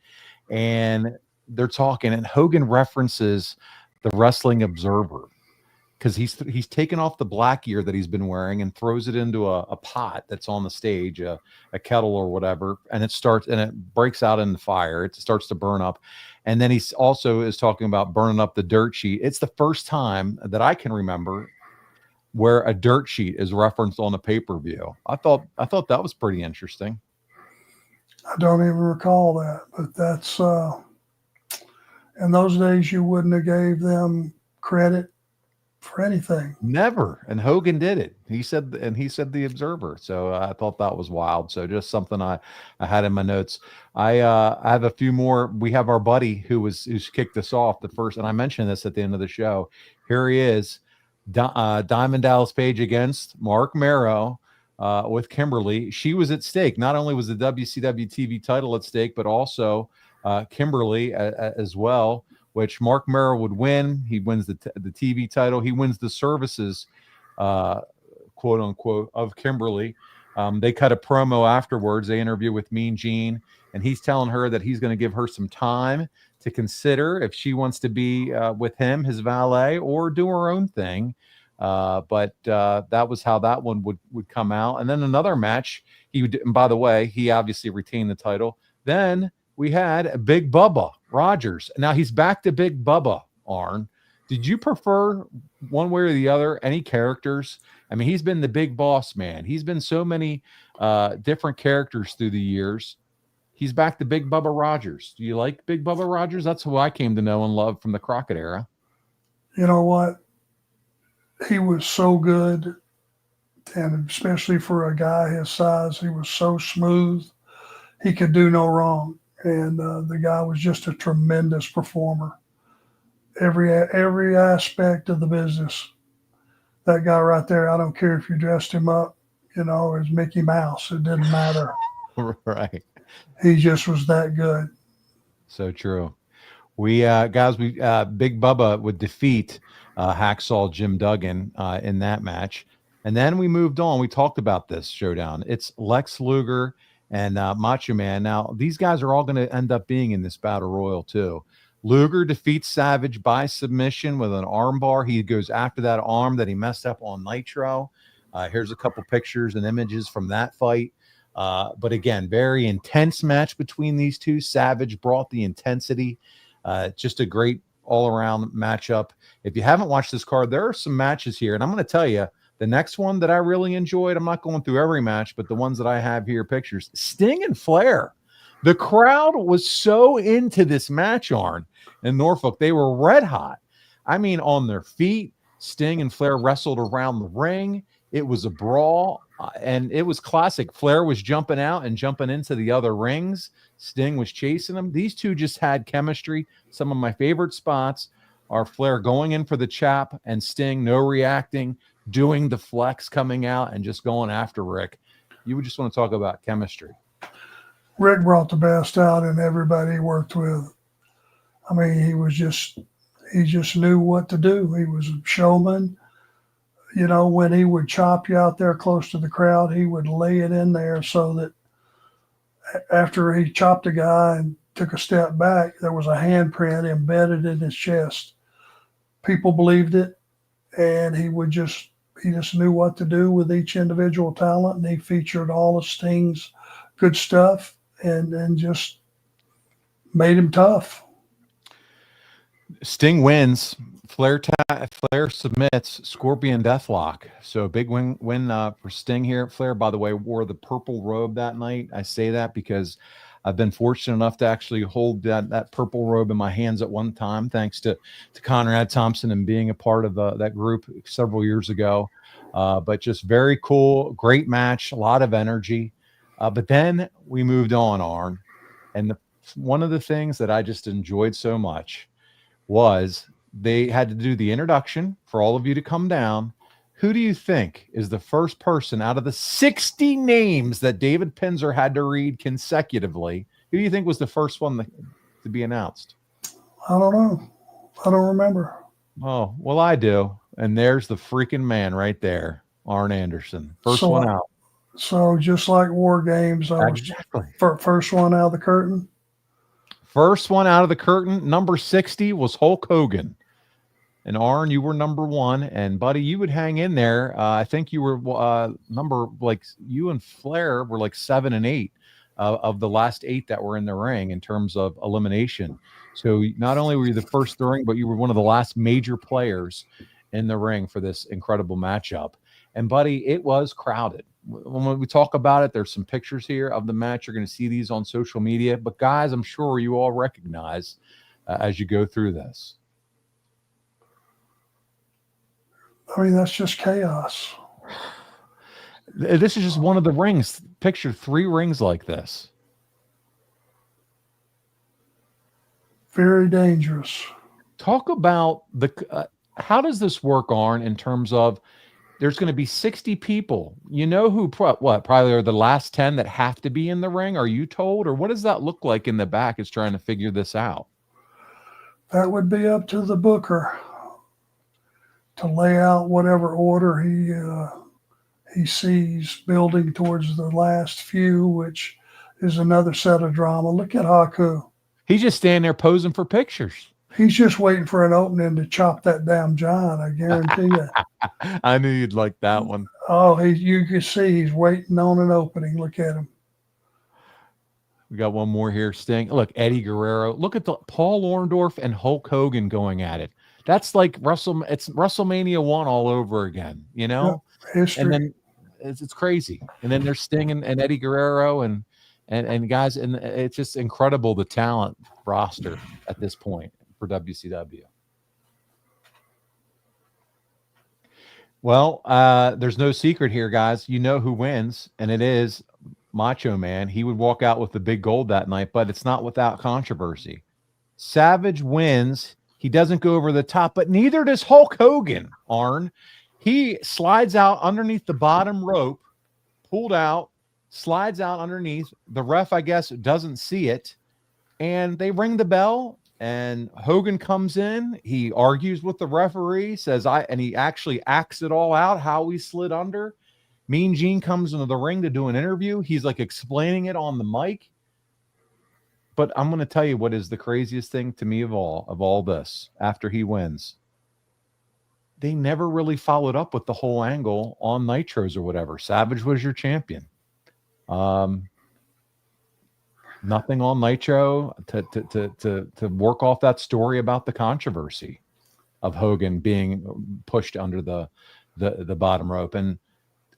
And they're talking, and Hogan references the Wrestling Observer because he's taken off the black gear that he's been wearing and throws it into a pot that's on the stage, a kettle or whatever, and it breaks out in the fire. It starts to burn up. And then he's also is talking about burning up the dirt sheet. It's the first time that I can remember where a dirt sheet is referenced on a pay-per-view. I thought that was pretty interesting. I don't even recall that, but that's in those days you wouldn't have gave them credit for anything. Never. And Hogan did it. He said the Observer. So I thought that was wild. So just something I had in my notes. I have a few more. We have our buddy who's kicked us off the first, and I mentioned this at the end of the show. Here he is, Diamond Dallas Page against Mark Marrow with Kimberly. She was at stake. Not only was the WCW TV title at stake, but also Kimberly as well, which Mark Marrow would win. He wins the TV title. He wins the services, quote unquote, of Kimberly. They cut a promo afterwards. They interview with Mean Gene, and he's telling her that he's going to give her some time to consider if she wants to be with him, his valet, or do her own thing. But that was how that one would come out. And then another match, and by the way, he obviously retained the title. Then we had Big Bubba Rogers. Now he's back to Big Bubba, Arn. Did you prefer one way or the other? Any characters? I mean, he's been the big boss man. He's been so many different characters through the years. He's back to Big Bubba Rogers. Do you like Big Bubba Rogers? That's who I came to know and love from the Crockett era. You know what? He was so good, and especially for a guy his size, he was so smooth. He could do no wrong. And the guy was just a tremendous performer. Every aspect of the business. That guy right there, I don't care if you dressed him up, as Mickey Mouse. It didn't matter. Right. He just was that good. So true. We Big Bubba would defeat Hacksaw Jim Duggan in that match. And then we moved on. We talked about this showdown. It's Lex Luger and Macho Man. Now, these guys are all going to end up being in this battle royal too. Luger defeats Savage by submission with an arm bar. He goes after that arm that he messed up on Nitro. Here's a couple pictures and images from that fight. But again, very intense match between these two. Savage brought the intensity. Just a great all-around matchup. If you haven't watched this card, there are some matches here, and I'm going to tell you, the next one that I really enjoyed, I'm not going through every match, but the ones that I have here, pictures, Sting and Flair. The crowd was so into this match, Arn, in Norfolk. They were red hot. I mean, on their feet. Sting and Flair wrestled around the ring. It was a brawl, and it was classic. Flair was jumping out and jumping into the other rings. Sting was chasing them. These two just had chemistry. Some of my favorite spots are Flair going in for the chop and Sting no reacting, doing the flex, coming out and just going after Rick. You would just want to talk about chemistry. Rick brought the best out in everybody he worked with. I mean, he just knew what to do. He was a showman. When he would chop you out there close to the crowd, he would lay it in there so that after he chopped a guy and took a step back, there was a handprint embedded in his chest. People believed it, and he just knew what to do with each individual talent, and he featured all of Sting's good stuff and just made him tough. Sting wins. Flair submits. Scorpion Deathlock. So a big win for Sting here. Flair, by the way, wore the purple robe that night. I say that because I've been fortunate enough to actually hold that purple robe in my hands at one time, thanks to Conrad Thompson and being a part of that group several years ago. But just very cool, great match, a lot of energy. But then we moved on, Arn. And one of the things that I just enjoyed so much was they had to do the introduction for all of you to come down. Who do you think is the first person out of the 60 names that David Pinzer had to read consecutively? Who do you think was the first one to be announced? I don't know. I don't remember. Oh, well, I do. And there's the freaking man right there, Arn Anderson. First one out. So just like War Games, I was first one out of the curtain. First one out of the curtain, number 60 was Hulk Hogan. And Arn, you were number 1. And buddy, you would hang in there. I think you were you and Flair were like 7 and 8 of the last 8 that were in the ring in terms of elimination. So not only were you the first to ring, but you were one of the last major players in the ring for this incredible matchup. And buddy, it was crowded. When we talk about it, there's some pictures here of the match. You're going to see these on social media. But guys, I'm sure you all recognize as you go through this. I mean, that's just chaos. This is just one of the rings. Picture 3 rings like this. Very dangerous. Talk about how does this work, Arn, in terms of there's going to be 60 people. You know who, probably are the last 10 that have to be in the ring? Are you told? Or what does that look like in the back is trying to figure this out? That would be up to the booker to lay out whatever order he sees building towards the last few, which is another set of drama. Look at Haku. He's just standing there posing for pictures. He's just waiting for an opening to chop that damn giant, I guarantee you. I knew you'd like that one. Oh, you can see he's waiting on an opening. Look at him. We got one more here, Sting. Look, Eddie Guerrero. Look at Paul Orndorff and Hulk Hogan going at it. That's like it's WrestleMania 1 all over again, you know? Yeah, history. And then it's crazy. And then there's Sting and Eddie Guerrero and guys, and it's just incredible, the talent roster at this point for WCW. Well, there's no secret here, guys. You know who wins, and it is Macho Man. He would walk out with the big gold that night, but it's not without controversy. Savage wins. He doesn't go over the top, but neither does Hulk Hogan, Arn. He slides out underneath the bottom rope, pulled out, slides out underneath. The ref, I guess, doesn't see it, and they ring the bell. And Hogan comes in. He argues with the referee, and he actually acts it all out how he slid under. Mean Gene comes into the ring to do an interview. He's like explaining it on the mic. But I'm going to tell you what is the craziest thing to me of all this after he wins. They never really followed up with the whole angle on Nitros or whatever. Savage was your champion. Nothing on Nitro to work off that story about the controversy of Hogan being pushed under the bottom rope. And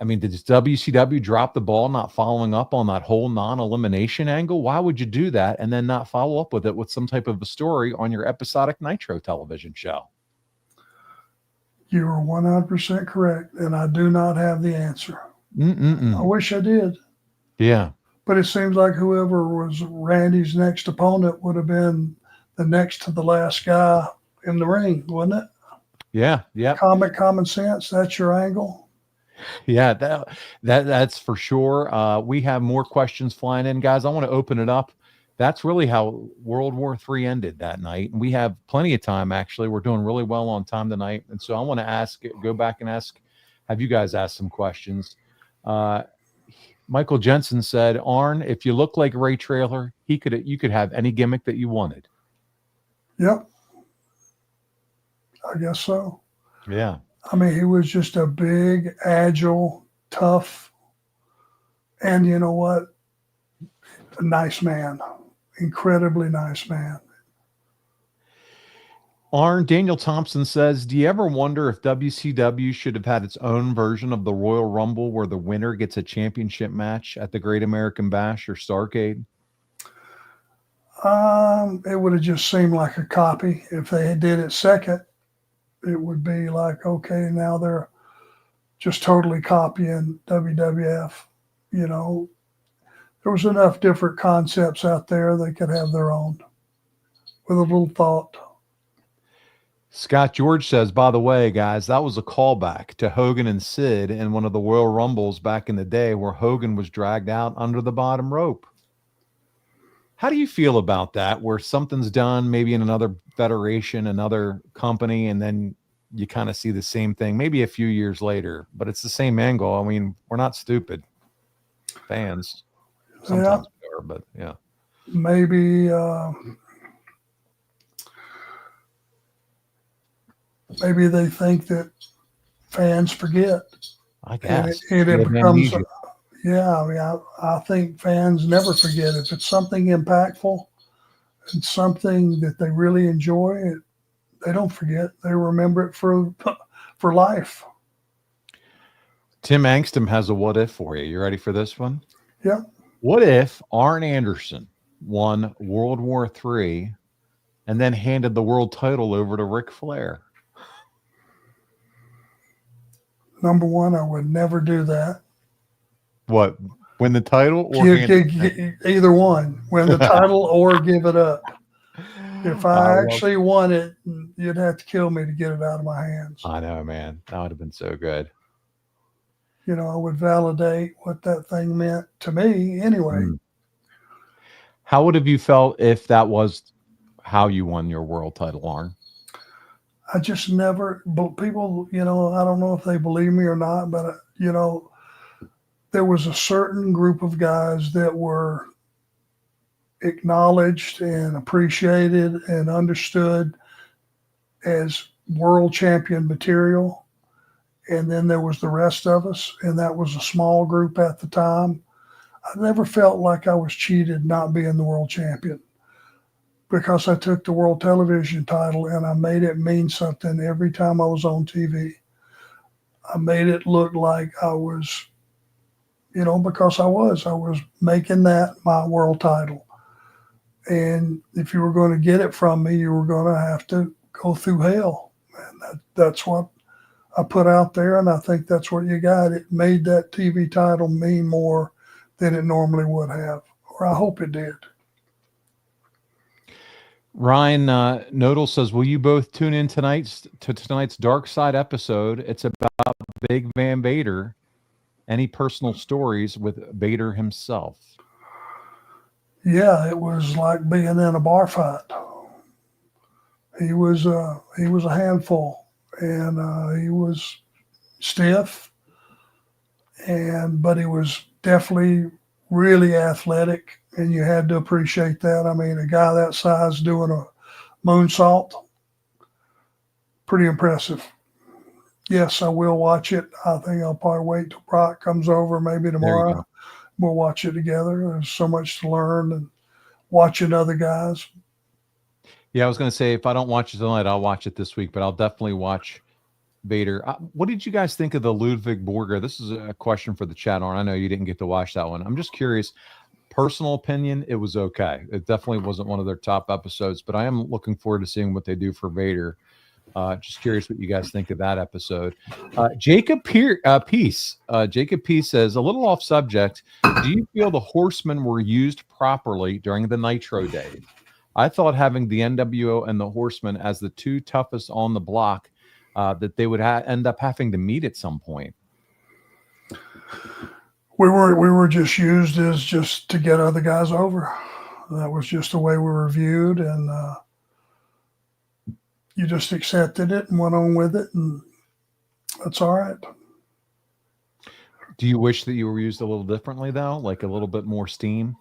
I mean, did WCW drop the ball not following up on that whole non-elimination angle? Why would you do that and then not follow up with it with some type of a story on your episodic Nitro television show? You are 100% correct, and I do not have the answer. I wish I did. Yeah. But it seems like whoever was Randy's next opponent would have been the next to the last guy in the ring, wouldn't it? Yeah. Yeah. Common sense. That's your angle. Yeah, that's for sure. We have more questions flying in, guys. I want to open it up. That's really how World War III ended that night. And we have plenty of time, actually. We're doing really well on time tonight. And so I want to go back and have you guys ask some questions. Michael Jensen said, Arn, if you look like Ray Traylor, you could have any gimmick that you wanted. Yep. I guess so. Yeah. I mean, he was just a big, agile, tough, and you know what? A nice man. Incredibly nice man. Arn, Daniel Thompson says, do you ever wonder if WCW should have had its own version of the Royal Rumble where the winner gets a championship match at the Great American Bash or Starrcade? It would have just seemed like a copy. If they did it second, it would be like, okay, now they're just totally copying WWF. You know, there was enough different concepts out there they could have their own with a little thought. Scott George says, by the way, guys, that was a callback to Hogan and Sid in one of the Royal Rumbles back in the day where Hogan was dragged out under the bottom rope. How do you feel about that, where something's done maybe in another federation, another company, and then you kind of see the same thing maybe a few years later, but it's the same angle? I mean, we're not stupid fans. Sometimes we are, but yeah. Maybe they think that fans forget. I guess. And it becomes, yeah, I mean, I think fans never forget. If it's something impactful and something that they really enjoy, they don't forget. They remember it for for life. Tim Angston has a what if for you. You ready for this one? Yeah. What if Arn Anderson won World War III and then handed the world title over to Ric Flair? Number one, I would never do that. What? Win the title or either one. Win the title or give it up. If I actually won it, you'd have to kill me to get it out of my hands. I know, man. That would have been so good. You know, I would validate what that thing meant to me anyway. How would have you felt if that was how you won your world title, Arn? I just never, but people, you know, I don't know if they believe me or not, but, you know, there was a certain group of guys that were acknowledged and appreciated and understood as world champion material. And then there was the rest of us, and that was a small group at the time. I never felt like I was cheated not being the world champion, because I took the world television title and I made it mean something every time I was on TV. I made it look like I was, you know, because I was making that my world title. And if you were going to get it from me, you were going to have to go through hell. And that's what I put out there, and I think that's what you got. It made that TV title mean more than it normally would have, or I hope it did. Ryan Nodal says, will you both tune in tonight's Dark Side episode? It's about Big Van Vader. Any personal stories with Vader himself? Yeah, it was like being in a bar fight. He was a handful. And he was stiff, but he was definitely really athletic, and you had to appreciate that. I mean, a guy that size doing a moonsault, pretty impressive. Yes, I will watch it. I think I'll probably wait till Brock comes over, maybe tomorrow. We'll watch it together. There's so much to learn, and watching other guys. Yeah, I was going to say, if I don't watch it tonight, I'll watch it this week, but I'll definitely watch Vader. What did you guys think of the Ludwig Borger? This is a question for the chat, Arn. I know you didn't get to watch that one. I'm just curious. Personal opinion, it was okay. It definitely wasn't one of their top episodes, but I am looking forward to seeing what they do for Vader. Just curious what you guys think of that episode. Jacob Peace. Jacob Peace says, a little off subject, do you feel the Horsemen were used properly during the Nitro days? I thought having the NWO and the Horsemen as the two toughest on the block, that they would end up having to meet at some point. We were just used as just to get other guys over. That was just the way we were viewed, and you just accepted it and went on with it, and that's all right. Do you wish that you were used a little differently, though, like a little bit more steam?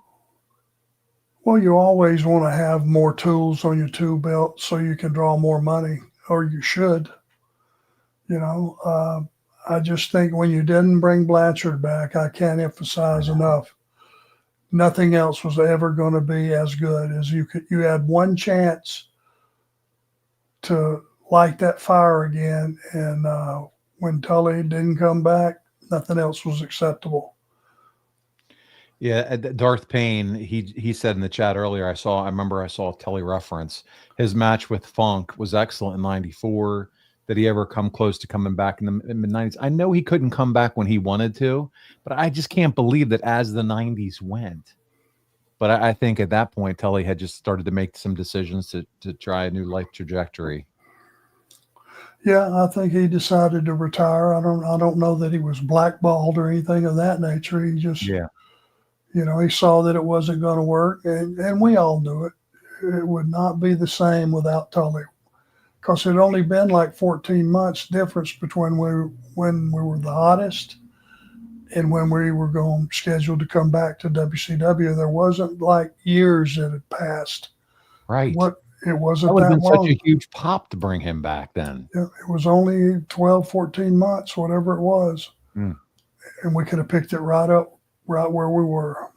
Well, you always want to have more tools on your tool belt so you can draw more money, or you should. You know, I just think when you didn't bring Blanchard back, I can't emphasize enough, nothing else was ever going to be as good as you could. You had one chance to light that fire again, and when Tully didn't come back, nothing else was acceptable. Yeah, Darth Payne, he said in the chat earlier, I remember I saw a Tully reference. His match with Funk was excellent in '94. Did he ever come close to coming back in the mid-'90s? I know he couldn't come back when he wanted to, but I just can't believe that as the '90s went. But I think at that point, Tully had just started to make some decisions to try a new life trajectory. Yeah, I think he decided to retire. I don't know that he was blackballed or anything of that nature. He just, you know, he saw that it wasn't going to work, and we all knew it. It would not be the same without Tully, because it had only been like 14 months difference between when we were the hottest and when we were scheduled to come back to WCW. There wasn't like years that had passed. Right. It wasn't that would have been long. Such a huge pop to bring him back then. Yeah, it was only 12, 14 months, whatever it was. And we could have picked it right where we were.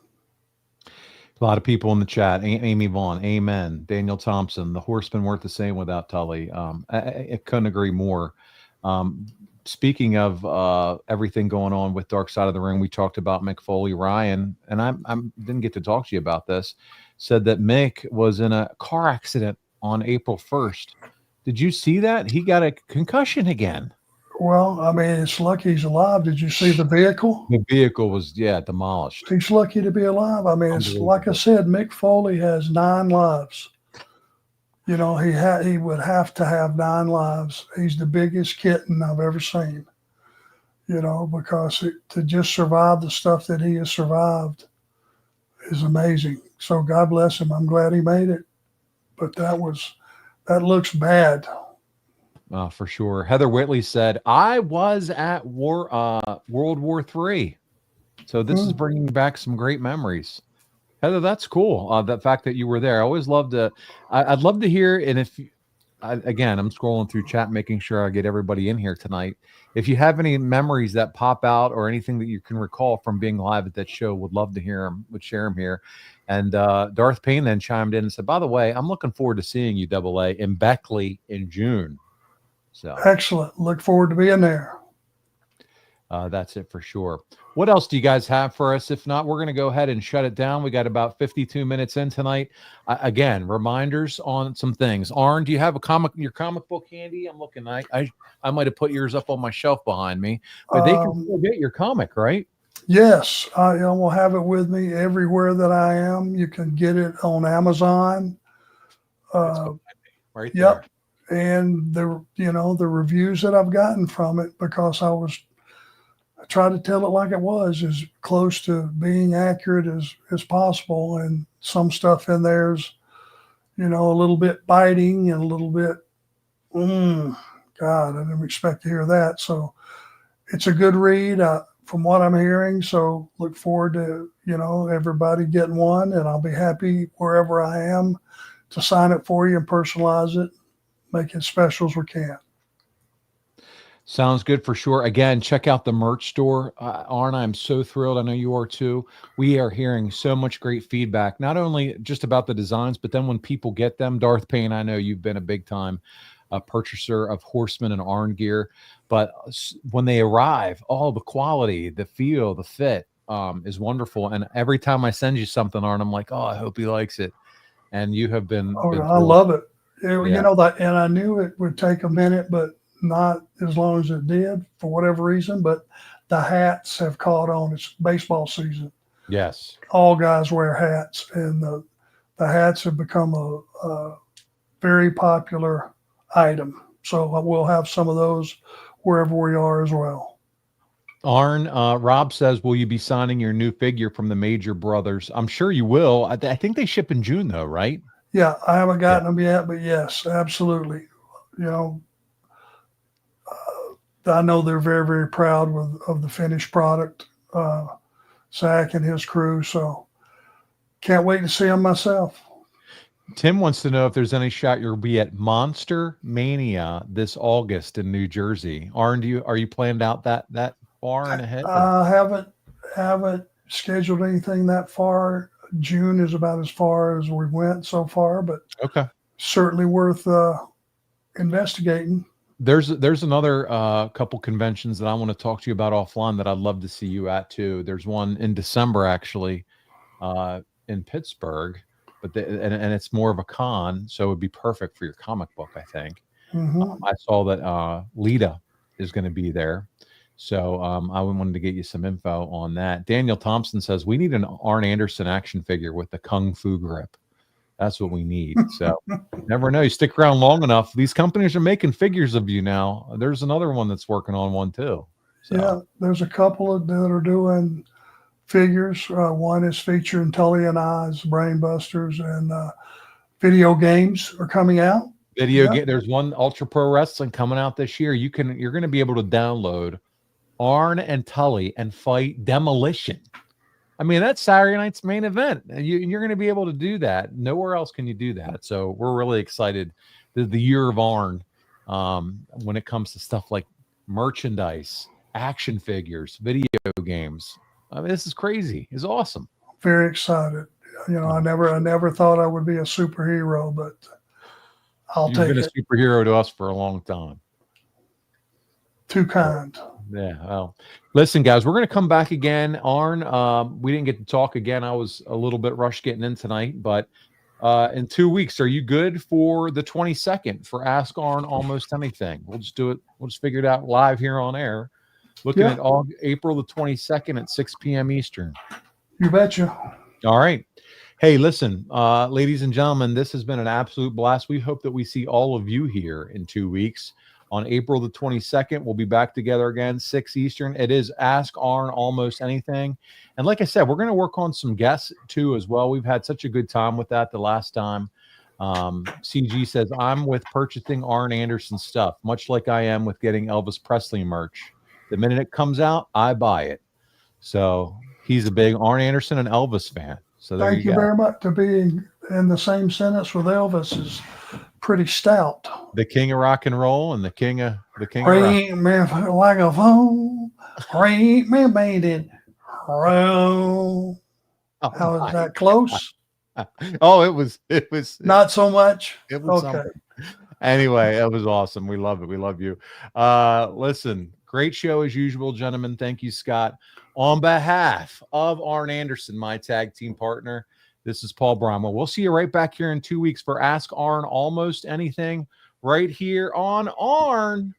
A lot of people in the chat. Amy Vaughn, amen. Daniel Thompson, the Horsemen weren't the same without Tully. I couldn't agree more. Speaking of everything going on with Dark Side of the Ring, we talked about Mick Foley. Ryan, and I didn't get to talk to you about this, said that Mick was in a car accident on April 1st. Did you see that? He got a concussion again. Well, I mean, it's lucky he's alive. Did you see the vehicle? The vehicle was, demolished. He's lucky to be alive. I mean, it's like I said, Mick Foley has 9 lives. You know, he would have to have 9 lives. He's the biggest kitten I've ever seen. You know, because to just survive the stuff that he has survived is amazing. So God bless him. I'm glad he made it. But that looks bad. For sure. Heather Whitley said, I was at World War III. So this is bringing back some great memories. Heather, that's cool. The fact that you were there. I always love to, I'd love to hear. And again, I'm scrolling through chat, making sure I get everybody in here tonight. If you have any memories that pop out or anything that you can recall from being live at that show, would love to hear them, would share them here. And Darth Payne then chimed in and said, by the way, I'm looking forward to seeing you, Double A, in Beckley in June. So excellent. Look forward to being there. That's it for sure. What else do you guys have for us? If not, we're going to go ahead and shut it down. We got about 52 minutes in tonight. Again, reminders on some things. Arn, do you have your comic book handy? I'm looking. I might have put yours up on my shelf behind me, but they can still get your comic, right? Yes, I will have it with me everywhere that I am. You can get it on Amazon. Right yep. there. And the reviews that I've gotten from it, because I try to tell it like it was, as close to being accurate as possible. And some stuff in there's, a little bit biting and a little bit, God, I didn't expect to hear that. So it's a good read from what I'm hearing. So look forward to, everybody getting one, and I'll be happy wherever I am to sign it for you and personalize it, make it special as we can. Sounds good for sure. Again, check out the merch store. Arn, I'm so thrilled. I know you are too. We are hearing so much great feedback, not only just about the designs, but then when people get them. Darth Payne, I know you've been a big time purchaser of Horsemen and Arn gear, but when they arrive, the quality, the feel, the fit is wonderful. And every time I send you something, Arn, I'm like, I hope he likes it. And you have been. I love it. And I knew it would take a minute, but not as long as it did for whatever reason. But the hats have caught on. It's baseball season. Yes. All guys wear hats, and the hats have become a very popular item. So we'll have some of those wherever we are as well. Arn, Rob says, will you be signing your new figure from the Major Brothers? I'm sure you will. I think they ship in June, though, right? Yeah, I haven't gotten them yet, but yes, absolutely. I know they're very, very proud of the finished product, Zach and his crew. So can't wait to see them myself. Tim wants to know if there's any shot you'll be at Monster Mania this August in New Jersey. Arn, are you planned out that far and ahead? I haven't scheduled anything that far. June is about as far as we went so far, but certainly worth investigating. There's another couple conventions that I want to talk to you about offline that I'd love to see you at too. There's one in December actually in Pittsburgh, but and it's more of a con, so it would be perfect for your comic book, I think. I saw that Lita is going to be there, so I wanted to get you some info on that. Daniel Thompson says we need an Arn Anderson action figure with the Kung Fu grip. That's what we need. So never know. You stick around long enough. These companies are making figures of you now. There's another one that's working on one too. So. Yeah, there's a couple that are doing figures. One is featuring Tully and I's Brain Busters, and video games are coming out. There's one Ultra Pro Wrestling coming out this year. You're going to be able to download Arn and Tully and fight Demolition. I mean, that's Saturday night's main event. You're going to be able to do that. Nowhere else can you do that. So we're really excited. The year of Arn, when it comes to stuff like merchandise, action figures, video games. I mean, this is crazy. It's awesome. Very excited. I never thought I would be a superhero, but I'll take it. You've been a superhero to us for a long time. too kind. Yeah. Well, listen, guys, we're going to come back again. Arn, we didn't get to talk again. I was a little bit rushed getting in tonight, but in 2 weeks, are you good for the 22nd for Ask Arn Almost Anything? We'll just do it. We'll just figure it out live here on air. Looking at April the 22nd at 6 p.m. Eastern. You betcha. All right. Hey, listen, ladies and gentlemen, this has been an absolute blast. We hope that we see all of you here in 2 weeks. On April the 22nd, we'll be back together again, 6 Eastern. It is Ask Arn Almost Anything. And like I said, we're going to work on some guests too as well. We've had such a good time with that the last time. CG says, I'm with purchasing Arn Anderson stuff, much like I am with getting Elvis Presley merch. The minute it comes out, I buy it. So he's a big Arn Anderson and Elvis fan. So there Thank you very much. To be in the same sentence with Elvis is pretty stout. The king of rock and roll and the king of ring me like a phone, ring me made it roll. How is that close? Oh, it was not so much. It was okay. Something. Anyway, it was awesome. We love it. We love you. Listen, great show as usual, gentlemen. Thank you, Scott. On behalf of Arn Anderson, my tag team partner, this is Paul Bramwell. We'll see you right back here in 2 weeks for Ask Arn Almost Anything right here on Arn